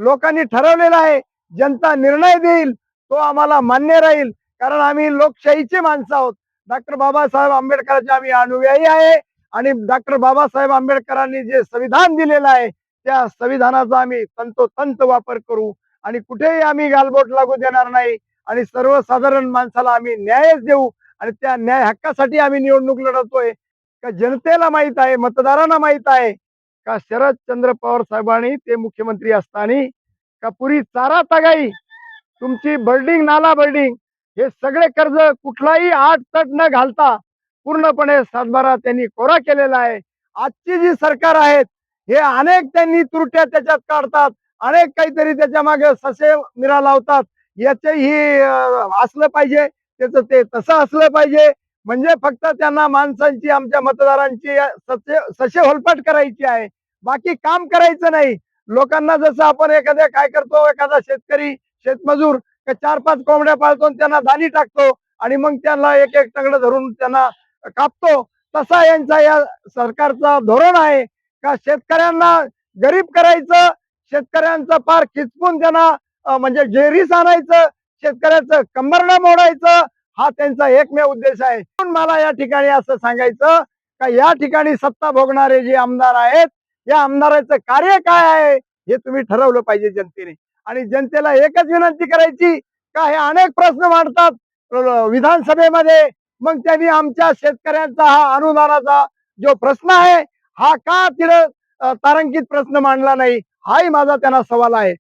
लोकांनी ठरवलेला आहे, जनता निर्णय देईल तो आम्हाला मान्य राहील, कारण आम्ही लोकशाहीची माणसं आहोत. डॉक्टर बाबासाहेब आंबेडकरांचे आम्ही अनुयायी आहे आणि डॉक्टर बाबासाहेब आंबेडकरांनी जे संविधान दिलेलं आहे त्या संविधानाचा आम्ही तंतोतंत वापर करू आणि कुठेही आम्ही गालबोट लागू देणार नाही आणि सर्वसाधारण माणसाला आम्ही न्यायच देऊ आणि त्या न्याय हक्कासाठी आम्ही निवडणूक लढवतोय. का जनतेला माहित आहे, मतदारांना माहित आहे का शरदचंद्र पवार साहेबांनी ते मुख्यमंत्री असताना का पुरी चारा तगाई तुमची बर्डिंग नाला बर्डिंग हे सगळे कर्ज कुठलाही आठ तट न घालता पूर्णपणे सातबारा त्यांनी कोरा केलेला आहे. आजची जी सरकार आहेत हे अनेक त्यांनी त्रुट्या त्याच्यात काढतात, अनेक काहीतरी त्याच्या मागे ससे मिरा लावतात. याचही असलं पाहिजे, त्याचं ते तसं असलं पाहिजे. म्हणजे फक्त त्यांना माणसांची आमच्या मतदारांची ससे होलपाट करायची आहे, बाकी काम करायचं नाही. लोकांना जसं आपण एखाद्या काय करतो, एखादा शेतकरी शेतमजूर 4-5 कोंबड्या पाळतो आणि त्यांना दाणी टाकतो आणि मग त्यांना एक एक तंगड धरून त्यांना कापतो, तसा यांचा या सरकारचा धोरण आहे का शेतकऱ्यांना गरीब करायचं, शेतकऱ्यांचं पार खिचपून त्यांना म्हणजे जेरीस आणायचं, शेतकऱ्याचं कंबरडं मोडायचं, हा त्यांचा एकमेव उद्देश आहे. म्हणून मला या ठिकाणी असं सांगायचं का या ठिकाणी सत्ता भोगणारे जे आमदार आहेत या आमदाराचं कार्य काय आहे हे तुम्ही ठरवलं पाहिजे जनतेने. आणि जनतेला एकच विनंती करायची का हे अनेक प्रश्न मांडतात विधानसभेमध्ये, मग त्यांनी आमच्या शेतकऱ्यांचा हा अनुदानाचा जो प्रश्न आहे हा का तिथं तारांकित प्रश्न मांडला नाही, हाही माझा त्यांना सवाल आहे.